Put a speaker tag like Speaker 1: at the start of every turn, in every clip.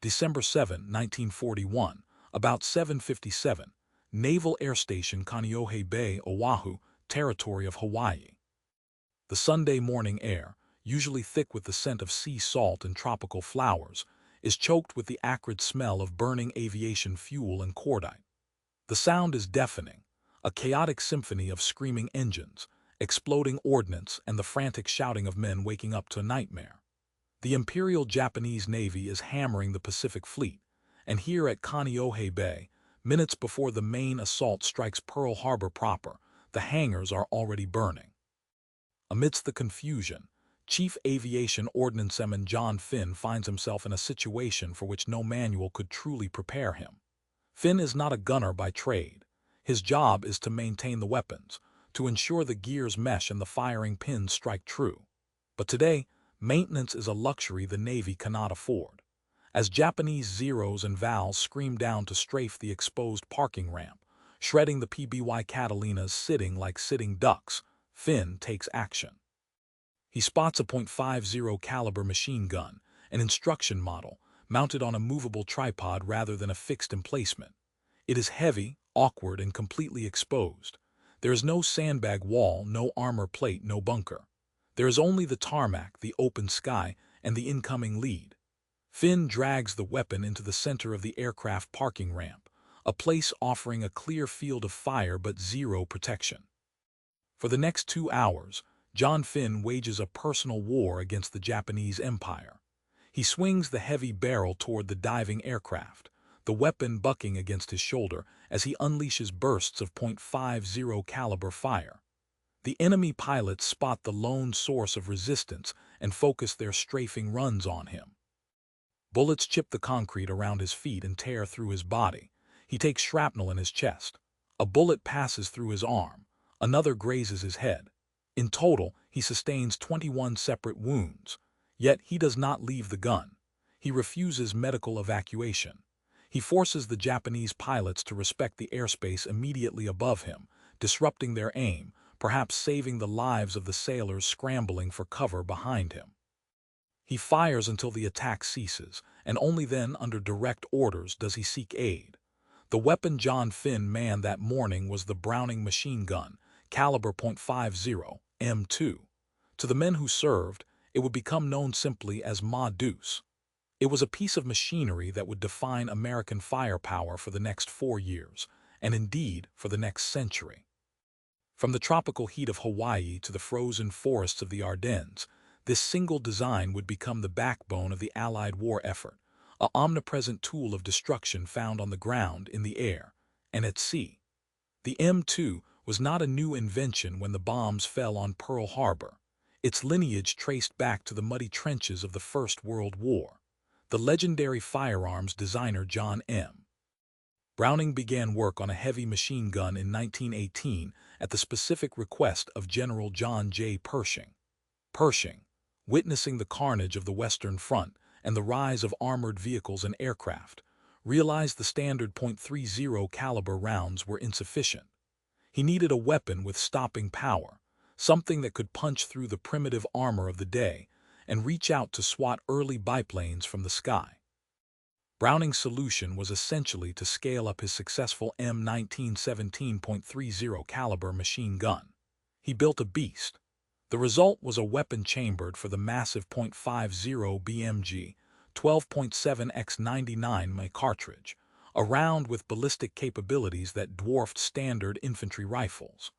Speaker 1: December 7, 1941, about 7:57, Naval Air Station Kaneohe Bay, Oahu, territory of Hawaii. The Sunday morning air, usually thick with the scent of sea salt and tropical flowers, is choked with the acrid smell of burning aviation fuel and cordite. The sound is deafening, a chaotic symphony of screaming engines, exploding ordnance, and the frantic shouting of men waking up to a nightmare. The Imperial Japanese Navy is hammering the Pacific Fleet, and here at Kaneohe Bay, minutes before the main assault strikes Pearl Harbor proper, the hangars are already burning. Amidst the confusion, Chief Aviation Ordnanceman John Finn finds himself in a situation for which no manual could truly prepare him. Finn is not a gunner by trade. His job is to maintain the weapons, to ensure the gears mesh and the firing pins strike true. But today, maintenance is a luxury the Navy cannot afford. As Japanese Zeros and Vals scream down to strafe the exposed parking ramp, shredding the PBY Catalinas sitting like sitting ducks, Finn takes action. He spots a .50 caliber machine gun, an instruction model, mounted on a movable tripod rather than a fixed emplacement. It is heavy, awkward, and completely exposed. There is no sandbag wall, no armor plate, no bunker. There is only the tarmac, the open sky, and the incoming lead. Finn drags the weapon into the center of the aircraft parking ramp, a place offering a clear field of fire but zero protection. For the next 2 hours, John Finn wages a personal war against the Japanese Empire. He swings the heavy barrel toward the diving aircraft, the weapon bucking against his shoulder as he unleashes bursts of .50 caliber fire. The enemy pilots spot the lone source of resistance and focus their strafing runs on him. Bullets chip the concrete around his feet and tear through his body. He takes shrapnel in his chest. A bullet passes through his arm. Another grazes his head. In total, he sustains 21 separate wounds. Yet he does not leave the gun. He refuses medical evacuation. He forces the Japanese pilots to respect the airspace immediately above him, disrupting their aim, perhaps saving the lives of the sailors scrambling for cover behind him. He fires until the attack ceases, and only then, under direct orders, does he seek aid. The weapon John Finn manned that morning was the Browning machine gun, caliber .50 M2. To the men who served, it would become known simply as Deuce. It was a piece of machinery that would define American firepower for the next 4 years, and indeed for the next century. From the tropical heat of Hawaii to the frozen forests of the Ardennes, this single design would become the backbone of the Allied war effort, an omnipresent tool of destruction found on the ground, in the air, and at sea. The M2 was not a new invention when the bombs fell on Pearl Harbor. Its lineage traced back to the muddy trenches of the First World War. The legendary firearms designer John M. Browning began work on a heavy machine gun in 1918 at the specific request of General John J. Pershing. Pershing, witnessing the carnage of the Western Front and the rise of armored vehicles and aircraft, realized the standard .30 caliber rounds were insufficient. He needed a weapon with stopping power, something that could punch through the primitive armor of the day and reach out to swat early biplanes from the sky. Browning's solution was essentially to scale up his successful M1917 .30 caliber machine gun. He built a beast. The result was a weapon chambered for the massive .50 BMG 12.7x99mm cartridge, a round with ballistic capabilities that dwarfed standard infantry rifles.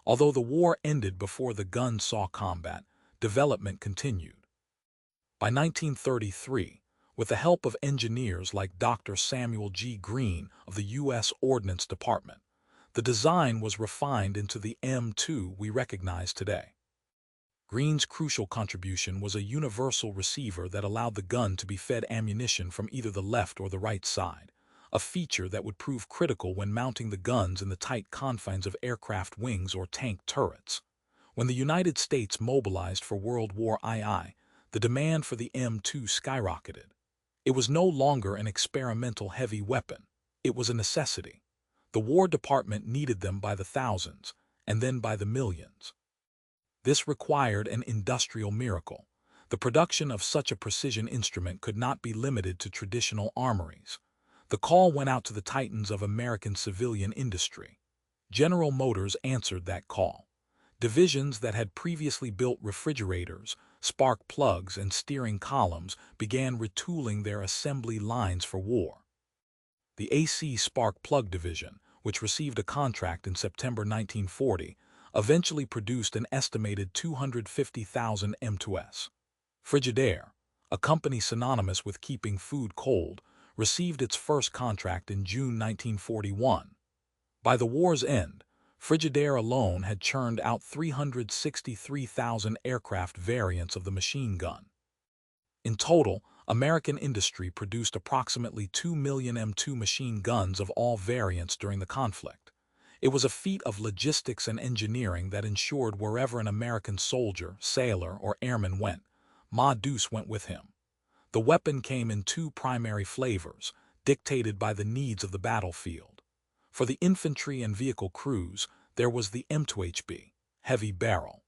Speaker 1: Although the war ended before the gun saw combat, development continued. By 1933, with the help of engineers like Dr. Samuel G. Green of the U.S. Ordnance Department, the design was refined into the M2 we recognize today. Green's crucial contribution was a universal receiver that allowed the gun to be fed ammunition from either the left or the right side, a feature that would prove critical when mounting the guns in the tight confines of aircraft wings or tank turrets. When the United States mobilized for World War II, the demand for the M2 skyrocketed. It was no longer an experimental heavy weapon. It was a necessity. The War Department needed them by the thousands, and then by the millions. This required an industrial miracle. The production of such a precision instrument could not be limited to traditional armories. The call went out to the titans of American civilian industry. General Motors answered that call. Divisions that had previously built refrigerators, spark plugs, and steering columns began retooling their assembly lines for war. The AC Spark Plug Division, which received a contract in September 1940, eventually produced an estimated 250,000 M2S. Frigidaire, a company synonymous with keeping food cold, received its first contract in June 1941. By the war's end, Frigidaire alone had churned out 363,000 aircraft variants of the machine gun. In total, American industry produced approximately 2 million M2 machine guns of all variants during the conflict. It was a feat of logistics and engineering that ensured wherever an American soldier, sailor, or airman went, Deuce went with him. The weapon came in two primary flavors, dictated by the needs of the battlefield. For the infantry and vehicle crews, there was the M2HB, heavy barrel.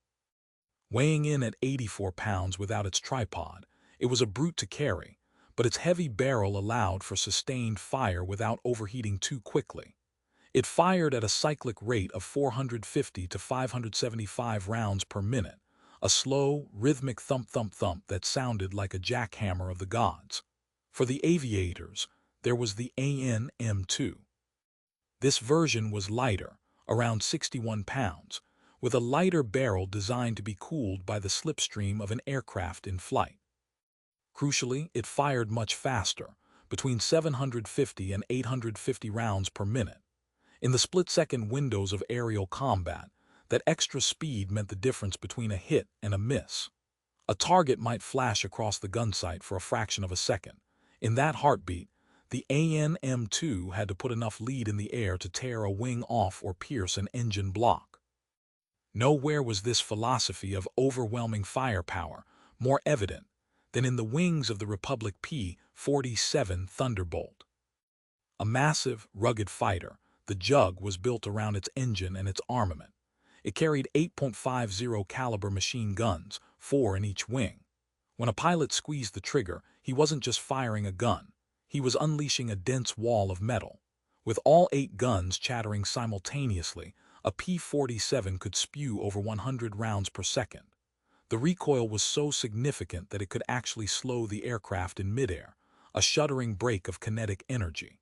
Speaker 1: Weighing in at 84 pounds without its tripod, it was a brute to carry, but its heavy barrel allowed for sustained fire without overheating too quickly. It fired at a cyclic rate of 450 to 575 rounds per minute, a slow, rhythmic thump-thump-thump that sounded like a jackhammer of the gods. For the aviators, there was the AN-M2. This version was lighter, around 61 pounds, with a lighter barrel designed to be cooled by the slipstream of an aircraft in flight. Crucially, it fired much faster, between 750 and 850 rounds per minute. In the split-second windows of aerial combat, that extra speed meant the difference between a hit and a miss. A target might flash across the gun sight for a fraction of a second. In that heartbeat, the AN-M2 had to put enough lead in the air to tear a wing off or pierce an engine block. Nowhere was this philosophy of overwhelming firepower more evident than in the wings of the Republic P-47 Thunderbolt. A massive, rugged fighter, the Jug was built around its engine and its armament. It carried 8.50 caliber machine guns, 4 in each wing. When a pilot squeezed the trigger, he wasn't just firing a gun. He was unleashing a dense wall of metal. With all 8 guns chattering simultaneously, a P-47 could spew over 100 rounds per second. The recoil was so significant that it could actually slow the aircraft in midair, a shuddering break of kinetic energy.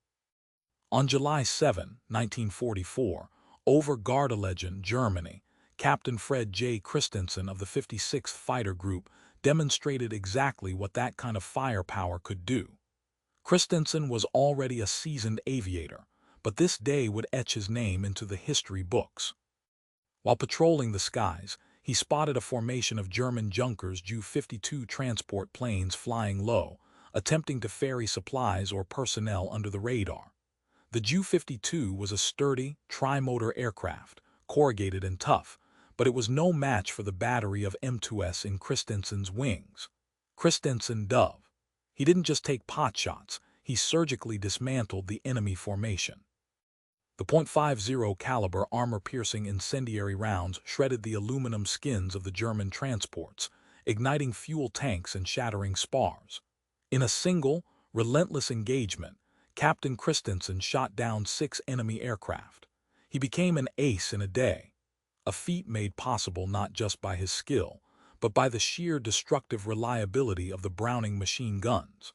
Speaker 1: On July 7, 1944, over Gardelegen, Germany, Captain Fred J. Christensen of the 56th Fighter Group demonstrated exactly what that kind of firepower could do. Christensen was already a seasoned aviator, but this day would etch his name into the history books. While patrolling the skies, he spotted a formation of German Junkers Ju-52 transport planes flying low, attempting to ferry supplies or personnel under the radar. The Ju-52 was a sturdy, tri-motor aircraft, corrugated and tough, but it was no match for the battery of M2S in Christensen's wings. Christensen dove. He didn't just take pot shots, he surgically dismantled the enemy formation. The .50 caliber armor-piercing incendiary rounds shredded the aluminum skins of the German transports, igniting fuel tanks and shattering spars. In a single, relentless engagement, Captain Christensen shot down 6 enemy aircraft. He became an ace in a day, a feat made possible not just by his skill, but by the sheer destructive reliability of the Browning machine guns.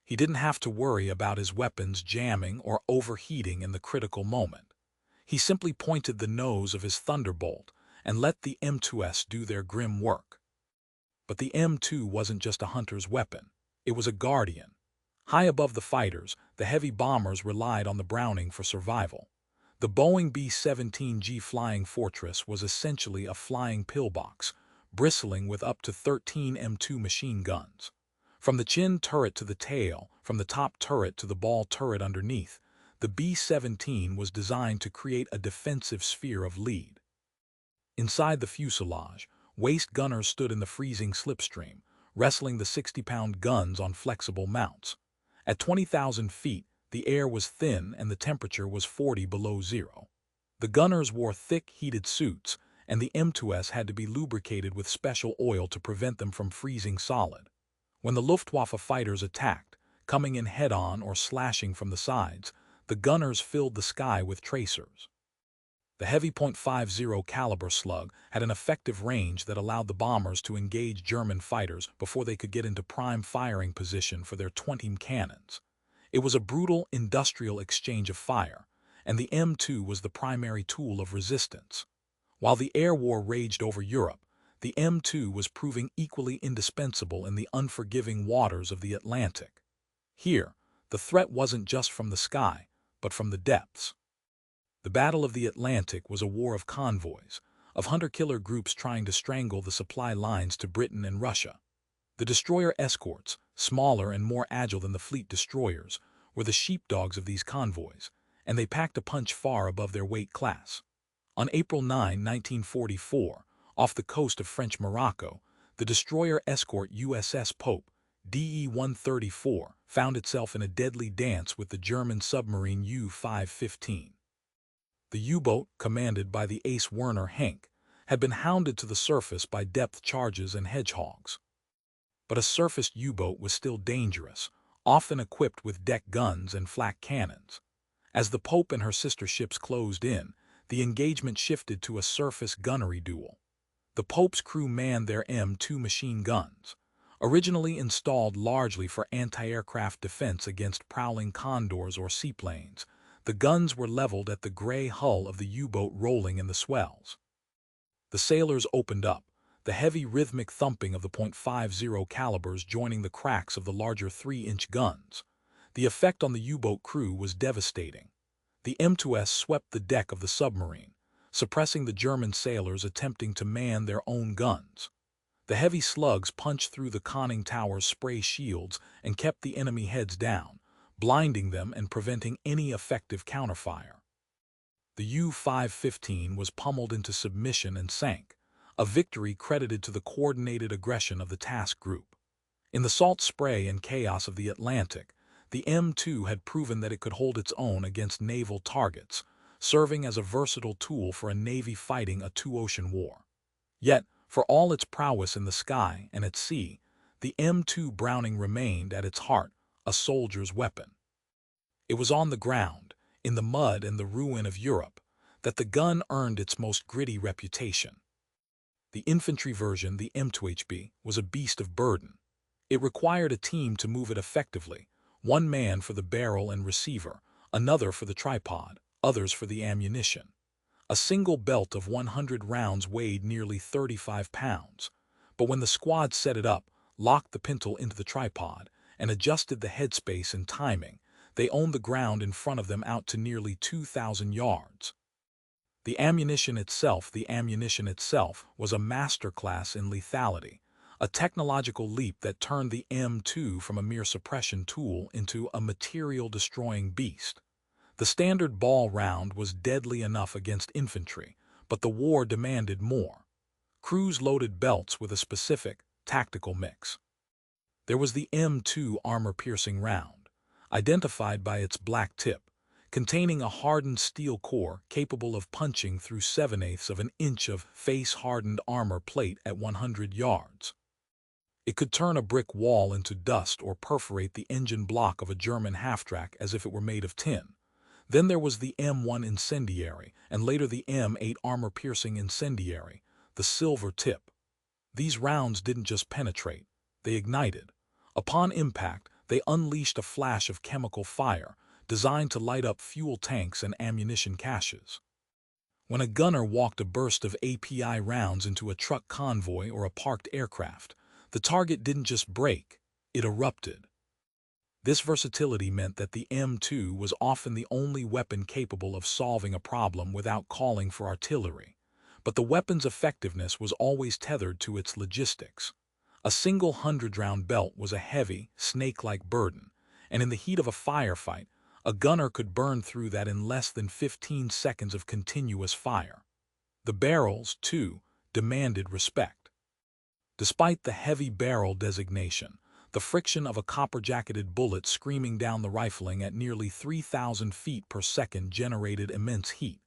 Speaker 1: He didn't have to worry about his weapons jamming or overheating in the critical moment. He simply pointed the nose of his Thunderbolt and let the M2S do their grim work. But the M2 wasn't just a hunter's weapon. It was a guardian. High above the fighters, the heavy bombers relied on the Browning for survival. The Boeing B-17G Flying Fortress was essentially a flying pillbox, bristling with up to 13 M2 machine guns. From the chin turret to the tail, from the top turret to the ball turret underneath, the B-17 was designed to create a defensive sphere of lead. Inside the fuselage, waist gunners stood in the freezing slipstream, wrestling the 60-pound guns on flexible mounts. At 20,000 feet, the air was thin and the temperature was 40 below zero. The gunners wore thick, heated suits, and the M2s had to be lubricated with special oil to prevent them from freezing solid. When the Luftwaffe fighters attacked, coming in head-on or slashing from the sides, the gunners filled the sky with tracers. The heavy .50 caliber slug had an effective range that allowed the bombers to engage German fighters before they could get into prime firing position for their 20 cannons. It was a brutal industrial exchange of fire, and the M2 was the primary tool of resistance. While the air war raged over Europe, the M2 was proving equally indispensable in the unforgiving waters of the Atlantic. Here, the threat wasn't just from the sky, but from the depths. The Battle of the Atlantic was a war of convoys, of hunter-killer groups trying to strangle the supply lines to Britain and Russia. The destroyer escorts, smaller and more agile than the fleet destroyers, were the sheepdogs of these convoys, and they packed a punch far above their weight class. On April 9, 1944, off the coast of French Morocco, the destroyer escort USS Pope, DE-134, found itself in a deadly dance with the German submarine U-515. The U-boat, commanded by the ace Werner Henke, had been hounded to the surface by depth charges and hedgehogs. But a surfaced U-boat was still dangerous, often equipped with deck guns and flak cannons. As the Pope and her sister ships closed in, the engagement shifted to a surface gunnery duel. The Pope's crew manned their M2 machine guns, originally installed largely for anti-aircraft defense against prowling condors or seaplanes. The guns were leveled at the gray hull of the U-boat rolling in the swells. The sailors opened up, the heavy rhythmic thumping of the .50 calibers joining the cracks of the larger 3-inch guns. The effect on the U-boat crew was devastating. The M2s swept the deck of the submarine, suppressing the German sailors attempting to man their own guns. The heavy slugs punched through the conning tower's spray shields and kept the enemy heads down, blinding them and preventing any effective counterfire. The U-515 was pummeled into submission and sank, a victory credited to the coordinated aggression of the task group. In the salt spray and chaos of the Atlantic, the M2 had proven that it could hold its own against naval targets, serving as a versatile tool for a navy fighting a two-ocean war. Yet, for all its prowess in the sky and at sea, the M2 Browning remained, at its heart, a soldier's weapon. It was on the ground, in the mud and the ruin of Europe, that the gun earned its most gritty reputation. The infantry version, the M2HB, was a beast of burden. It required a team to move it effectively, one man for the barrel and receiver, another for the tripod, others for the ammunition. A single belt of 100 rounds weighed nearly 35 pounds, but when the squad set it up, locked the pintle into the tripod, and adjusted the headspace and timing, they owned the ground in front of them out to nearly 2,000 yards. The ammunition itself was a masterclass in lethality, a technological leap that turned the M2 from a mere suppression tool into a material-destroying beast. The standard ball round was deadly enough against infantry, but the war demanded more. Crews loaded belts with a specific, tactical mix. There was the M2 armor-piercing round, identified by its black tip, containing a hardened steel core capable of punching through 7/8 of an inch of face-hardened armor plate at 100 yards. It could turn a brick wall into dust or perforate the engine block of a German half-track as if it were made of tin. Then there was the M1 incendiary, and later the M8 armor-piercing incendiary, the silver tip. These rounds didn't just penetrate, they ignited. Upon impact, they unleashed a flash of chemical fire, designed to light up fuel tanks and ammunition caches. When a gunner walked a burst of API rounds into a truck convoy or a parked aircraft, the target didn't just break, it erupted. This versatility meant that the M2 was often the only weapon capable of solving a problem without calling for artillery. But the weapon's effectiveness was always tethered to its logistics. A single 100-round belt was a heavy, snake-like burden, and in the heat of a firefight, a gunner could burn through that in less than 15 seconds of continuous fire. The barrels, too, demanded respect. Despite the heavy barrel designation, the friction of a copper-jacketed bullet screaming down the rifling at nearly 3,000 feet per second generated immense heat.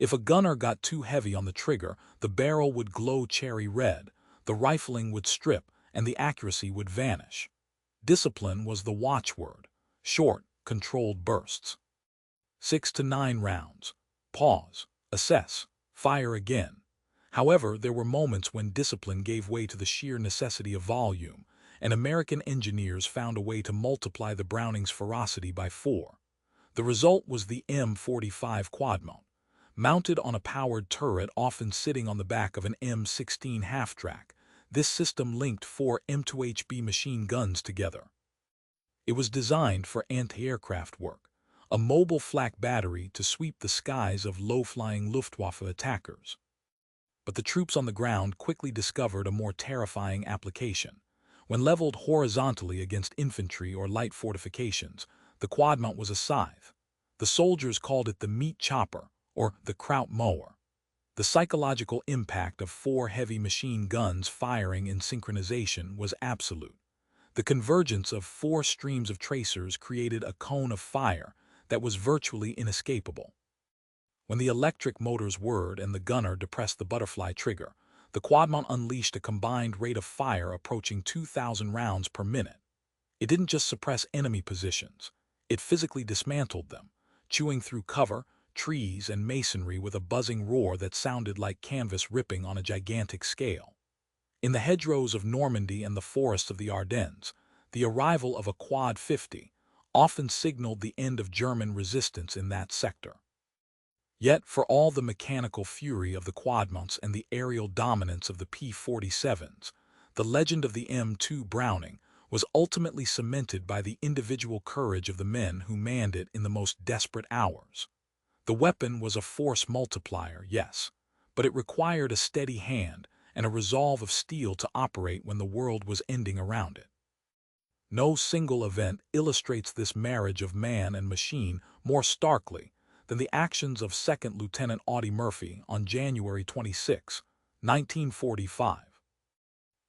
Speaker 1: If a gunner got too heavy on the trigger, the barrel would glow cherry red, the rifling would strip, and the accuracy would vanish. Discipline was the watchword. Short, controlled bursts. 6 to 9 rounds. Pause. Assess. Fire again. However, there were moments when discipline gave way to the sheer necessity of volume, and American engineers found a way to multiply the Browning's ferocity by 4. The result was the M45 quadmount, mounted on a powered turret often sitting on the back of an M16 half-track. This system linked 4 M2HB machine guns together. It was designed for anti-aircraft work, a mobile flak battery to sweep the skies of low-flying Luftwaffe attackers. But the troops on the ground quickly discovered a more terrifying application. When leveled horizontally against infantry or light fortifications, the quadmount was a scythe. The soldiers called it the meat chopper or the kraut mower. The psychological impact of 4 heavy machine guns firing in synchronization was absolute. The convergence of 4 streams of tracers created a cone of fire that was virtually inescapable. When the electric motors whirred and the gunner depressed the butterfly trigger, the quadmount unleashed a combined rate of fire approaching 2,000 rounds per minute. It didn't just suppress enemy positions, it physically dismantled them, chewing through cover, trees, and masonry with a buzzing roar that sounded like canvas ripping on a gigantic scale. In the hedgerows of Normandy and the forests of the Ardennes, the arrival of a Quad 50 often signaled the end of German resistance in that sector. Yet, for all the mechanical fury of the quadmounts and the aerial dominance of the P-47s, the legend of the M2 Browning was ultimately cemented by the individual courage of the men who manned it in the most desperate hours. The weapon was a force multiplier, yes, but it required a steady hand and a resolve of steel to operate when the world was ending around it. No single event illustrates this marriage of man and machine more starkly than the actions of Second Lieutenant Audie Murphy on January 26, 1945.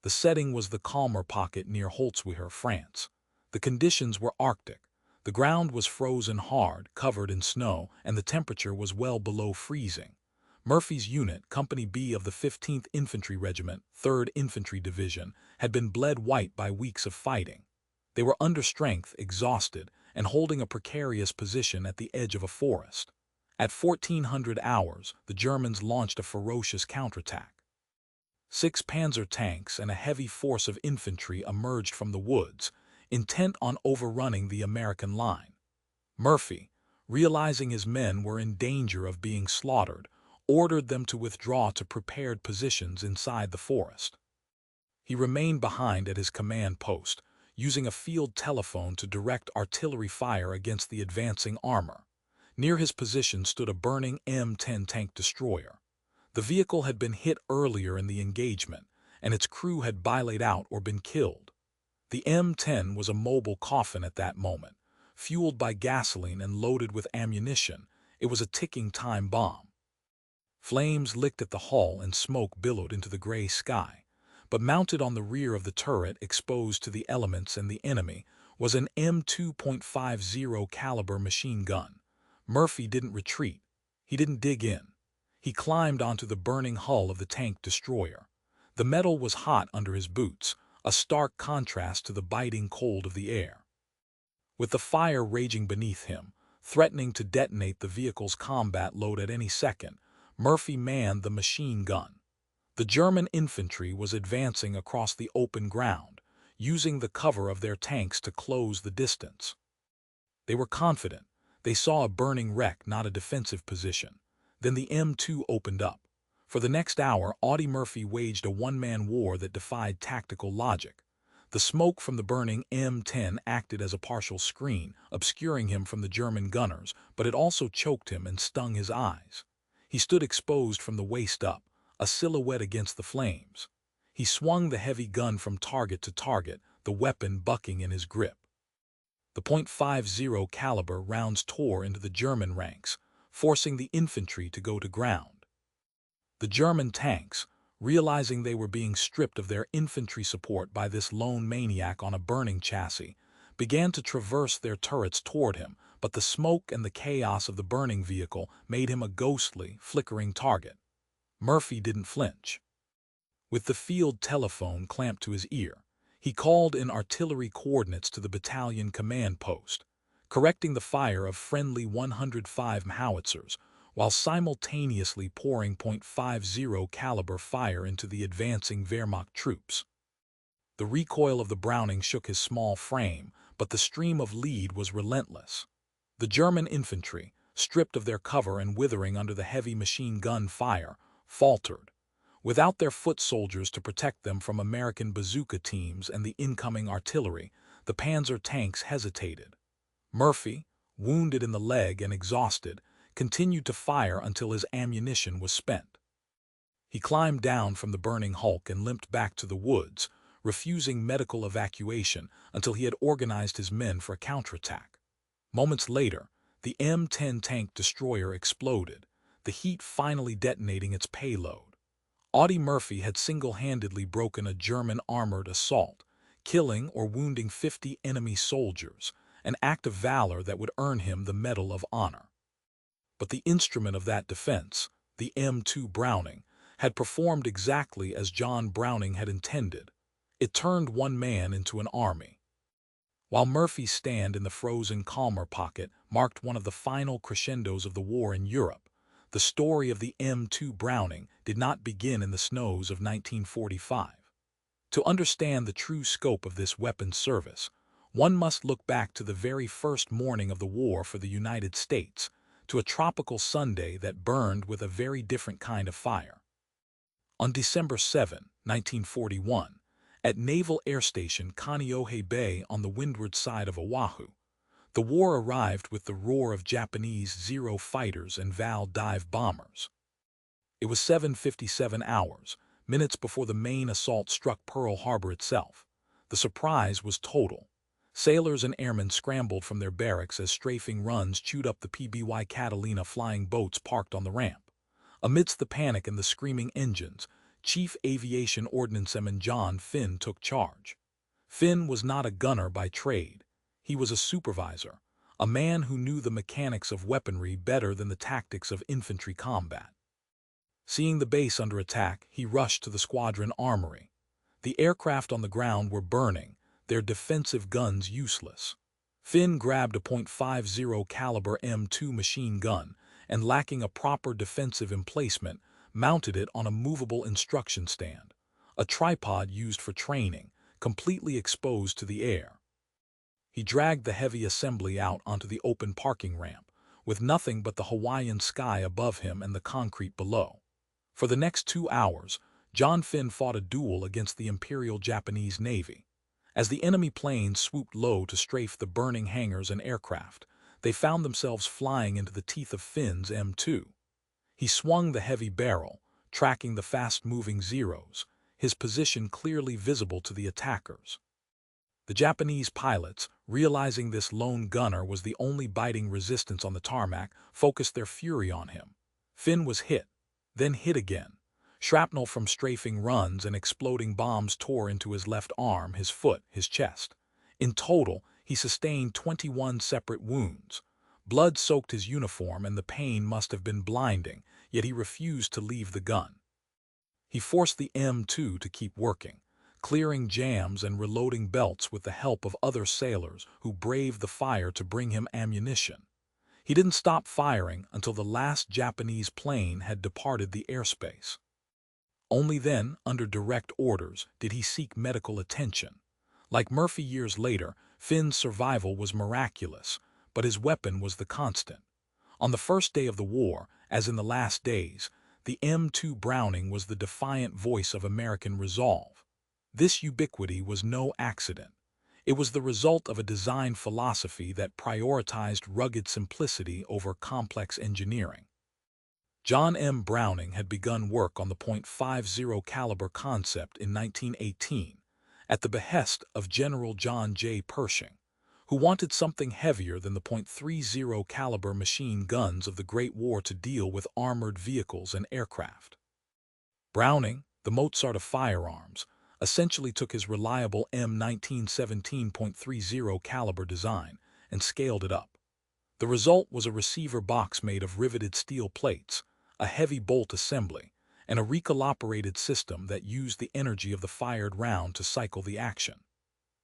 Speaker 1: The setting was the Calmer Pocket near Holzwihr, France. The conditions were Arctic. The ground was frozen hard, covered in snow, and the temperature was well below freezing. Murphy's unit, Company B of the 15th Infantry Regiment, 3rd Infantry Division, had been bled white by weeks of fighting. They were under strength, exhausted, and holding a precarious position at the edge of a forest. At 1400 hours, the Germans launched a ferocious counterattack. 6 Panzer tanks and a heavy force of infantry emerged from the woods, intent on overrunning the American line. Murphy, realizing his men were in danger of being slaughtered, ordered them to withdraw to prepared positions inside the forest. He remained behind at his command post, using a field telephone to direct artillery fire against the advancing armor. Near his position stood a burning M10 tank destroyer. The vehicle had been hit earlier in the engagement, and its crew had bailated out or been killed. The M10 was a mobile coffin at that moment. Fueled by gasoline and loaded with ammunition, it was a ticking time bomb. Flames licked at the hull and smoke billowed into the gray sky. But mounted on the rear of the turret, exposed to the elements and the enemy, was an M2.50 caliber machine gun. Murphy didn't retreat. He didn't dig in. He climbed onto the burning hull of the tank destroyer. The metal was hot under his boots, a stark contrast to the biting cold of the air. With the fire raging beneath him, threatening to detonate the vehicle's combat load at any second, Murphy manned the machine gun. The German infantry was advancing across the open ground, using the cover of their tanks to close the distance. They were confident. They saw a burning wreck, not a defensive position. Then the M2 opened up. For the next hour, Audie Murphy waged a one-man war that defied tactical logic. The smoke from the burning M10 acted as a partial screen, obscuring him from the German gunners, but it also choked him and stung his eyes. He stood exposed from the waist up, a silhouette against the flames. He swung the heavy gun from target to target, the weapon bucking in his grip. The .50 caliber rounds tore into the German ranks, forcing the infantry to go to ground. The German tanks, realizing they were being stripped of their infantry support by this lone maniac on a burning chassis, began to traverse their turrets toward him, but the smoke and the chaos of the burning vehicle made him a ghostly, flickering target. Murphy didn't flinch. With the field telephone clamped to his ear, he called in artillery coordinates to the battalion command post, correcting the fire of friendly 105 howitzers while simultaneously pouring .50 caliber fire into the advancing Wehrmacht troops. The recoil of the Browning shook his small frame, but the stream of lead was relentless. The German infantry, stripped of their cover and withering under the heavy machine gun fire, faltered. Without their foot soldiers to protect them from American bazooka teams and the incoming artillery, the Panzer tanks hesitated. Murphy, wounded in the leg and exhausted, continued to fire until his ammunition was spent. He climbed down from the burning hulk and limped back to the woods, refusing medical evacuation until he had organized his men for a counterattack. Moments later, the M10 tank destroyer exploded, the heat finally detonating its payload. Audie Murphy had single-handedly broken a German armored assault, killing or wounding 50 enemy soldiers, an act of valor that would earn him the Medal of Honor. But the instrument of that defense, the M2 Browning, had performed exactly as John Browning had intended. It turned one man into an army. While Murphy's stand in the frozen Kalmar pocket marked one of the final crescendos of the war in Europe, the story of the M2 Browning did not begin in the snows of 1945. To understand the true scope of this weapons service, one must look back to the very first morning of the war for the United States, to a tropical Sunday that burned with a very different kind of fire. On December 7, 1941, at Naval Air Station Kaneohe Bay on the windward side of Oahu, the war arrived with the roar of Japanese Zero fighters and Val dive bombers. It was 7:57 hours, minutes before the main assault struck Pearl Harbor itself. The surprise was total. Sailors and airmen scrambled from their barracks as strafing runs chewed up the PBY Catalina flying boats parked on the ramp. Amidst the panic and the screaming engines, Chief Aviation Ordnanceman John Finn took charge. Finn was not a gunner by trade. He was a supervisor, a man who knew the mechanics of weaponry better than the tactics of infantry combat. Seeing the base under attack, he rushed to the squadron armory. The aircraft on the ground were burning, their defensive guns useless. Finn grabbed a .50 caliber M2 machine gun and, lacking a proper defensive emplacement, mounted it on a movable instruction stand, a tripod used for training, completely exposed to the air. He dragged the heavy assembly out onto the open parking ramp, with nothing but the Hawaiian sky above him and the concrete below. For the next 2 hours, John Finn fought a duel against the Imperial Japanese Navy. As the enemy planes swooped low to strafe the burning hangars and aircraft, they found themselves flying into the teeth of Finn's M2. He swung the heavy barrel, tracking the fast-moving Zeros, his position clearly visible to the attackers. The Japanese pilots, realizing this lone gunner was the only biting resistance on the tarmac, focused their fury on him. Finn was hit, then hit again. Shrapnel from strafing runs and exploding bombs tore into his left arm, his foot, his chest. In total, he sustained 21 separate wounds. Blood soaked his uniform and the pain must have been blinding, yet he refused to leave the gun. He forced the M2 to keep working, clearing jams and reloading belts with the help of other sailors who braved the fire to bring him ammunition. He didn't stop firing until the last Japanese plane had departed the airspace. Only then, under direct orders, did he seek medical attention. Like Murphy years later, Finn's survival was miraculous, but his weapon was the constant. On the first day of the war, as in the last days, the M2 Browning was the defiant voice of American resolve. This ubiquity was no accident. It was the result of a design philosophy that prioritized rugged simplicity over complex engineering. John M. Browning had begun work on the .50 caliber concept in 1918, at the behest of General John J. Pershing, who wanted something heavier than the .30 caliber machine guns of the Great War to deal with armored vehicles and aircraft. Browning, the Mozart of firearms, essentially took his reliable M1917.30 caliber design and scaled it up. The result was a receiver box made of riveted steel plates, a heavy bolt assembly, and a recalibrated system that used the energy of the fired round to cycle the action.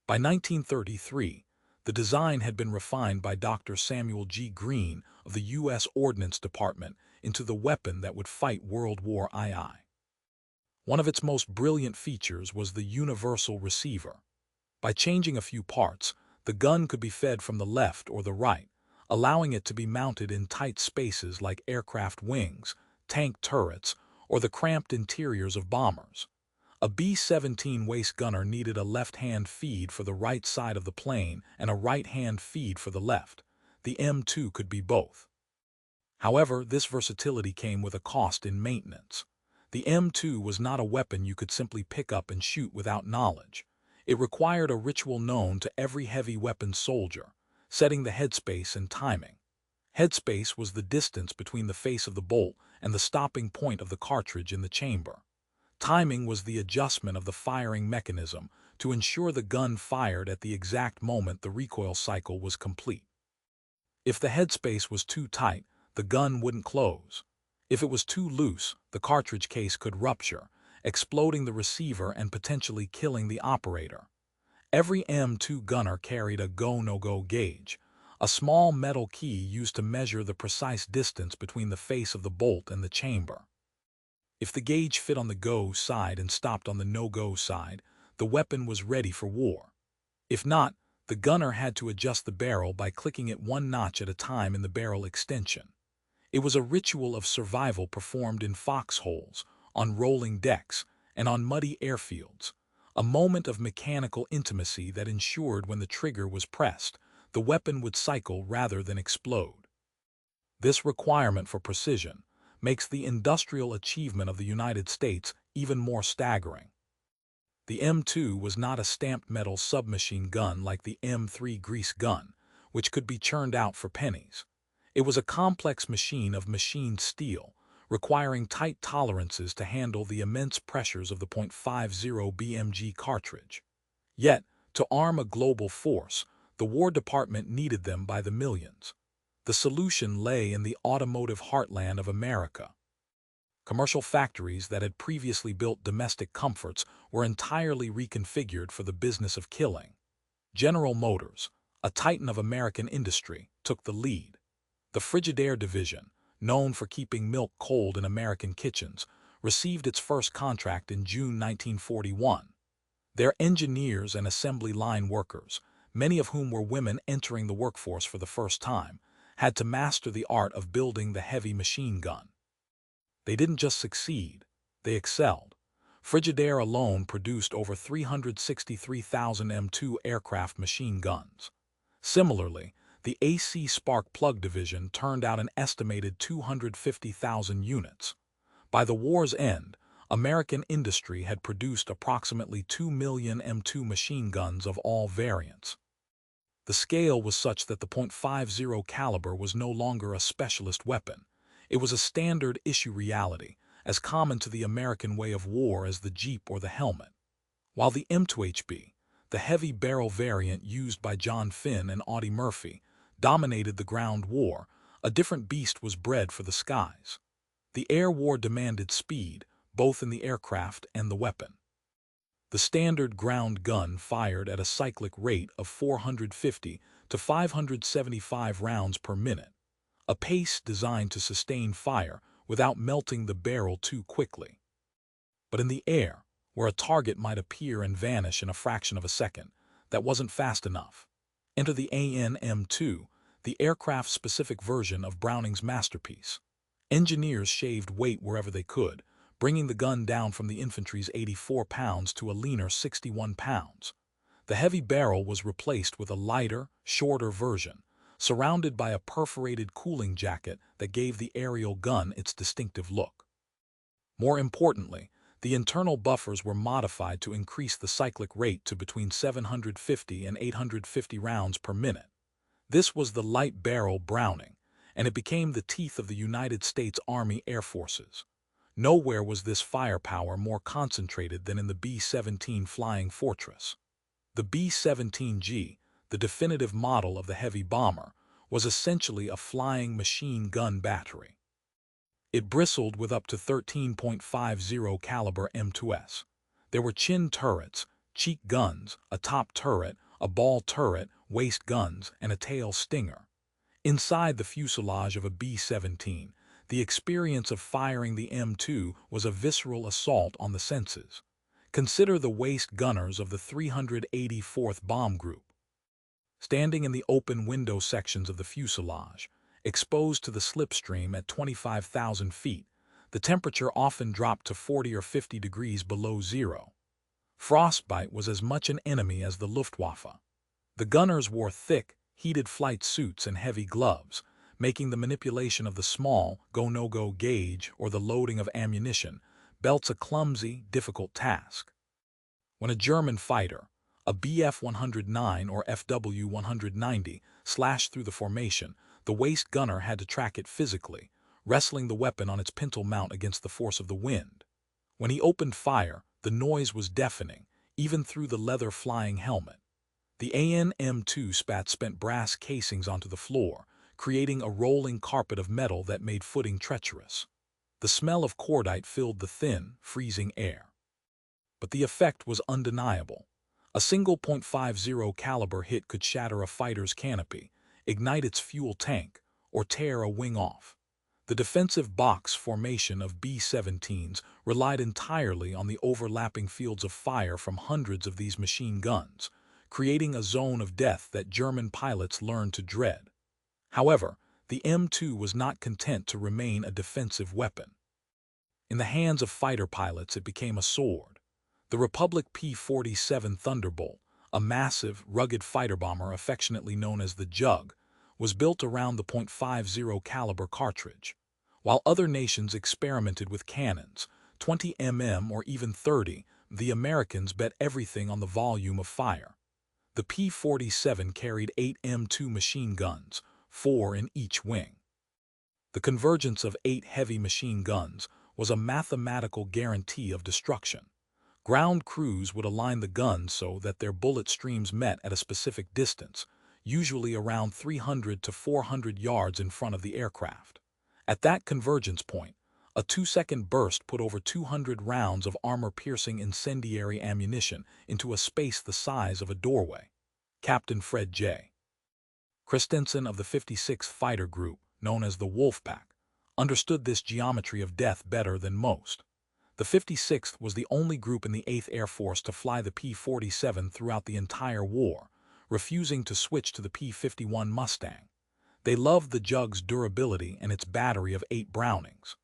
Speaker 1: By 1933, the design had been refined by Dr. Samuel G. Greene of the U.S. Ordnance Department into the weapon that would fight World War II. One of its most brilliant features was the universal receiver. By changing a few parts, the gun could be fed from the left or the right, allowing it to be mounted in tight spaces like aircraft wings, tank turrets, or the cramped interiors of bombers. A B-17 waist gunner needed a left-hand feed for the right side of the plane and a right-hand feed for the left. The M2 could be both. However, this versatility came with a cost in maintenance. The M2 was not a weapon you could simply pick up and shoot without knowledge. It required a ritual known to every heavy weapon soldier, setting the headspace and timing. Headspace was the distance between the face of the bolt and the stopping point of the cartridge in the chamber. Timing was the adjustment of the firing mechanism to ensure the gun fired at the exact moment the recoil cycle was complete. If the headspace was too tight, the gun wouldn't close. If it was too loose, the cartridge case could rupture, exploding the receiver and potentially killing the operator. Every M2 gunner carried a go-no-go gauge, a small metal key used to measure the precise distance between the face of the bolt and the chamber. If the gauge fit on the go side and stopped on the no-go side, the weapon was ready for war. If not, the gunner had to adjust the barrel by clicking it one notch at a time in the barrel extension. It was a ritual of survival performed in foxholes, on rolling decks, and on muddy airfields, a moment of mechanical intimacy that ensured when the trigger was pressed, the weapon would cycle rather than explode. This requirement for precision makes the industrial achievement of the United States even more staggering. The M2 was not a stamped metal submachine gun like the M3 grease gun, which could be churned out for pennies. It was a complex machine of machined steel, requiring tight tolerances to handle the immense pressures of the .50 BMG cartridge. Yet, to arm a global force, the War Department needed them by the millions. The solution lay in the automotive heartland of America. Commercial factories that had previously built domestic comforts were entirely reconfigured for the business of killing. General Motors, a titan of American industry, took the lead. The Frigidaire division, known for keeping milk cold in American kitchens, received its first contract in June 1941. Their engineers and assembly line workers, many of whom were women entering the workforce for the first time, had to master the art of building the heavy machine gun. They didn't just succeed, they excelled. Frigidaire alone produced over 363,000 M2 aircraft machine guns. Similarly, the AC Spark Plug division turned out an estimated 250,000 units. By the war's end, American industry had produced approximately 2 million M2 machine guns of all variants. The scale was such that the .50 caliber was no longer a specialist weapon. It was a standard issue reality, as common to the American way of war as the Jeep or the helmet. While the M2HB, the heavy barrel variant used by John Finn and Audie Murphy, dominated the ground war, a different beast was bred for the skies. The air war demanded speed, both in the aircraft and the weapon. The standard ground gun fired at a cyclic rate of 450 to 575 rounds per minute, a pace designed to sustain fire without melting the barrel too quickly. But in the air, where a target might appear and vanish in a fraction of a second, that wasn't fast enough. Enter the AN-M2, the aircraft-specific version of Browning's masterpiece. Engineers shaved weight wherever they could, bringing the gun down from the infantry's 84 pounds to a leaner 61 pounds. The heavy barrel was replaced with a lighter, shorter version, surrounded by a perforated cooling jacket that gave the aerial gun its distinctive look. More importantly, the internal buffers were modified to increase the cyclic rate to between 750 and 850 rounds per minute. This was the light barrel Browning, and it became the teeth of the United States Army Air Forces. Nowhere was this firepower more concentrated than in the B-17 Flying Fortress. The B-17G, the definitive model of the heavy bomber, was essentially a flying machine gun battery. It bristled with up to 13.50 caliber M2s. There were chin turrets, cheek guns, a top turret, a ball turret, waist guns, and a tail stinger. Inside the fuselage of a B-17, the experience of firing the M2 was a visceral assault on the senses. Consider the waist gunners of the 384th Bomb Group. Standing in the open window sections of the fuselage, exposed to the slipstream at 25,000 feet, the temperature often dropped to 40 or 50 degrees below zero. Frostbite was as much an enemy as the Luftwaffe. The gunners wore thick, heated flight suits and heavy gloves, making the manipulation of the small go-no-go gauge or the loading of ammunition belts a clumsy, difficult task. When a German fighter, a Bf-109 or FW-190, slashed through the formation, the waist gunner had to track it physically, wrestling the weapon on its pintle mount against the force of the wind. When he opened fire, the noise was deafening, even through the leather flying helmet. The AN-M2 spent brass casings onto the floor, creating a rolling carpet of metal that made footing treacherous. The smell of cordite filled the thin, freezing air. But the effect was undeniable. A single .50 caliber hit could shatter a fighter's canopy, ignite its fuel tank, or tear a wing off. The defensive box formation of B-17s relied entirely on the overlapping fields of fire from hundreds of these machine guns, creating a zone of death that German pilots learned to dread. However, the M2 was not content to remain a defensive weapon. In the hands of fighter pilots, it became a sword. The Republic P-47 Thunderbolt, a massive, rugged fighter bomber affectionately known as the Jug, was built around the .50 caliber cartridge. While other nations experimented with cannons, 20 mm or even 30, the Americans bet everything on the volume of fire. The P-47 carried 8 M2 machine guns, 4 in each wing. The convergence of 8 heavy machine guns was a mathematical guarantee of destruction. Ground crews would align the guns so that their bullet streams met at a specific distance, usually around 300 to 400 yards in front of the aircraft. At that convergence point, a 2-second burst put over 200 rounds of armor-piercing incendiary ammunition into a space the size of a doorway. Captain Fred J. Christensen of the 56th Fighter Group, known as the Wolfpack, understood this geometry of death better than most. The 56th was the only group in the 8th Air Force to fly the P-47 throughout the entire war, refusing to switch to the P-51 Mustang. They loved the Jug's durability and its battery of 8 Brownings.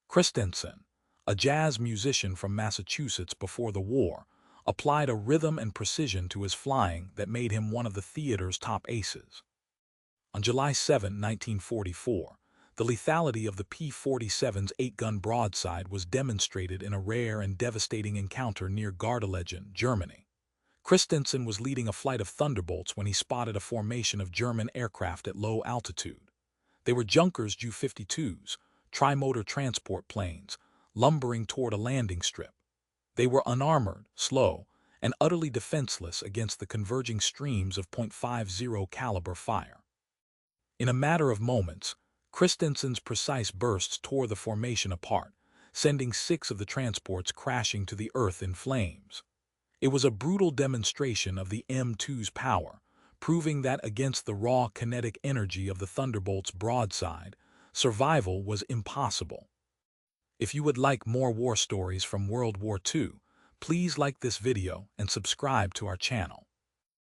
Speaker 1: Christensen, a jazz musician from Massachusetts before the war, applied a rhythm and precision to his flying that made him one of the theater's top aces. On July 7, 1944, the lethality of the P-47's 8-gun broadside was demonstrated in a rare and devastating encounter near Gardelegen, Germany. Christensen was leading a flight of Thunderbolts when he spotted a formation of German aircraft at low altitude. They were Junkers Ju-52s, tri-motor transport planes, lumbering toward a landing strip. They were unarmored, slow, and utterly defenseless against the converging streams of .50 caliber fire. In a matter of moments, Christensen's precise bursts tore the formation apart, sending 6 of the transports crashing to the earth in flames. It was a brutal demonstration of the M2's power, proving that against the raw kinetic energy of the Thunderbolt's broadside, survival was impossible. If you would like more war stories from World War II, please like this video and subscribe to our channel.